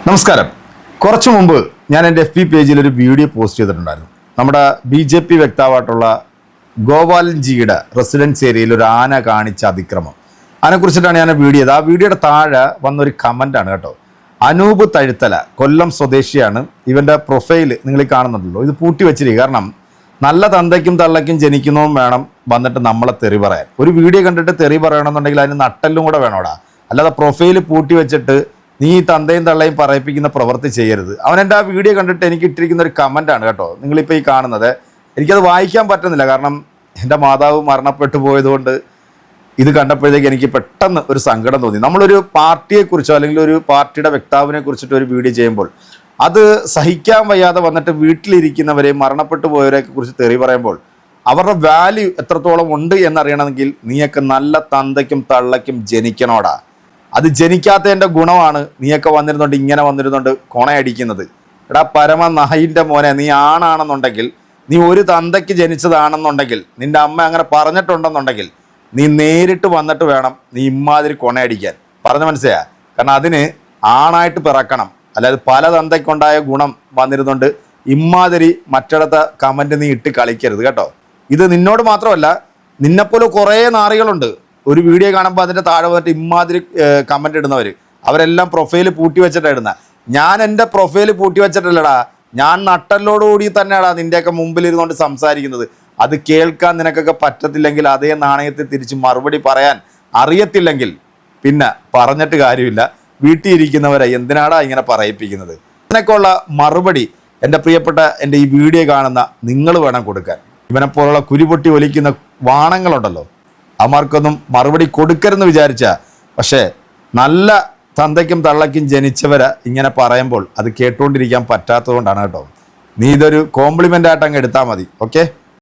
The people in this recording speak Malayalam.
നമസ്കാരം. കുറച്ചു മുമ്പ് ഞാൻ എൻ്റെ FB പേജിൽ ഒരു വീഡിയോ പോസ്റ്റ് ചെയ്തിട്ടുണ്ടായിരുന്നു. നമ്മുടെ BJP വക്താവായിട്ടുള്ള ഗോപാലൻജിയുടെ റെസിഡൻസ് ഏരിയയിൽ ഒരു ആന കാണിച്ച അതിക്രമം, അതിനെക്കുറിച്ചിട്ടാണ് ഞാൻ വീഡിയോ ചെയ്തത്. ആ വീഡിയോയുടെ താഴെ വന്നൊരു കമൻ്റാണ് കേട്ടോ. അനൂപ് തഴുത്തല, കൊല്ലം സ്വദേശിയാണ്. ഇവൻ്റെ പ്രൊഫൈൽ നിങ്ങൾ കാണുന്നുണ്ടല്ലോ, ഇത് പൂട്ടി വെച്ചിരിക്കുക. കാരണം നല്ല തന്തയ്ക്കും തള്ളയ്ക്കും ജനിക്കുന്നതും വേണം വന്നിട്ട് നമ്മളെ തെറി പറയാൻ. ഒരു വീഡിയോ കണ്ടിട്ട് തെറി പറയണമെന്നുണ്ടെങ്കിൽ അതിന് നട്ടെല്ലും കൂടെ വേണോടാ. അല്ലാതെ പ്രൊഫൈൽ പൂട്ടി വെച്ചിട്ട് നീ തന്തയും തള്ളയും പറയിപ്പിക്കുന്ന പ്രവൃത്തി ചെയ്യരുത്. അവൻ എൻ്റെ ആ വീഡിയോ കണ്ടിട്ട് എനിക്ക് ഇട്ടിരിക്കുന്ന ഒരു കമൻ്റാണ് കേട്ടോ, നിങ്ങളിപ്പോൾ ഈ കാണുന്നത്. എനിക്കത് വായിക്കാൻ പറ്റുന്നില്ല, കാരണം എൻ്റെ മാതാവ് മരണപ്പെട്ടു പോയതുകൊണ്ട് ഇത് കണ്ടപ്പോഴത്തേക്ക് എനിക്ക് പെട്ടെന്ന് ഒരു സങ്കടം തോന്നി. നമ്മളൊരു പാർട്ടിയെക്കുറിച്ചോ അല്ലെങ്കിൽ ഒരു പാർട്ടിയുടെ വക്താവിനെ കുറിച്ചിട്ട് ഒരു വീഡിയോ ചെയ്യുമ്പോൾ അത് സഹിക്കാൻ വയ്യാതെ വന്നിട്ട് വീട്ടിലിരിക്കുന്നവരെ, മരണപ്പെട്ടു പോയവരെയൊക്കെ കുറിച്ച് തെറി പറയുമ്പോൾ അവരുടെ വാല്യൂ എത്രത്തോളം ഉണ്ട് എന്നറിയണമെങ്കിൽ നീയൊക്കെ നല്ല തന്തയ്ക്കും തള്ളയ്ക്കും ജനിക്കണോടാ. അത് ജനിക്കാത്തതിൻ്റെ ഗുണമാണ് നീയൊക്കെ വന്നിരുന്നുണ്ട് ഇങ്ങനെ വന്നിരുന്നുണ്ട് കൊണയടിക്കുന്നത്. എടാ പരമ നഹയിൻ്റെ മോനെ, നീ ആണാണെന്നുണ്ടെങ്കിൽ, നീ ഒരു തന്തയ്ക്ക് ജനിച്ചതാണെന്നുണ്ടെങ്കിൽ, നിൻ്റെ അമ്മ അങ്ങനെ പറഞ്ഞിട്ടുണ്ടെന്നുണ്ടെങ്കിൽ നീ നേരിട്ട് വന്നിട്ട് വേണം നീ ഇമ്മാതിരി കൊണയടിക്കാൻ. പറഞ്ഞ മനസ്സിലാ? കാരണം അതിന് ആണായിട്ട് പിറക്കണം. അല്ലാതെ പല തന്തയ്ക്കുണ്ടായ ഗുണം വന്നിരുന്നുണ്ട് ഇമ്മാതിരി മറ്റിടത്തെ കമൻറ്റ് നീ ഇട്ട് കളിക്കരുത് കേട്ടോ. ഇത് നിന്നോട് മാത്രമല്ല, നിന്നെപ്പോലെ കുറേ നാറികളുണ്ട്. ഒരു വീഡിയോ കാണുമ്പോൾ അതിൻ്റെ താഴെ വന്നിട്ട് ഇമ്മാതിരി കമൻ്റ് ഇടുന്നവർ, അവരെല്ലാം പ്രൊഫൈൽ പൂട്ടി വെച്ചിട്ടാണ് ഇടുന്നത്. ഞാൻ എൻ്റെ പ്രൊഫൈൽ പൂട്ടി വെച്ചിട്ടല്ലടാ, ഞാൻ നട്ടലോടുകൂടി തന്നെയാടാ നിൻ്റെയൊക്കെ മുമ്പിൽ ഇരുന്നുകൊണ്ട് സംസാരിക്കുന്നത്. അത് കേൾക്കാൻ നിനക്കൊക്കെ പറ്റത്തില്ലെങ്കിൽ, അതേ നാണയത്തിൽ തിരിച്ച് മറുപടി പറയാൻ അറിയത്തില്ലെങ്കിൽ പിന്നെ പറഞ്ഞിട്ട് കാര്യമില്ല. വീട്ടിൽ ഇരിക്കുന്നവരെ എന്തിനാടാ ഇങ്ങനെ പറയിപ്പിക്കുന്നത്? ഇതിനൊക്കെയുള്ള മറുപടി എൻ്റെ പ്രിയപ്പെട്ട എൻ്റെ ഈ വീഡിയോ കാണുന്ന നിങ്ങൾ വേണം കൊടുക്കാൻ. ഇവനെപ്പോലുള്ള കുരുപൊട്ടി ഒലിക്കുന്ന വാണങ്ങളുണ്ടല്ലോ, അവന്മാർക്കൊന്നും മറുപടി കൊടുക്കരുതെന്ന് വിചാരിച്ച. പക്ഷേ നല്ല തന്തയ്ക്കും തള്ളയ്ക്കും ജനിച്ചവരെ ഇങ്ങനെ പറയുമ്പോൾ അത് കേട്ടുകൊണ്ടിരിക്കാൻ പറ്റാത്തതുകൊണ്ടാണ് കേട്ടോ. നീ ഇതൊരു കോംപ്ലിമെൻ്റ് ആയിട്ട് അങ്ങ് എടുത്താൽ മതി. ഓക്കെ.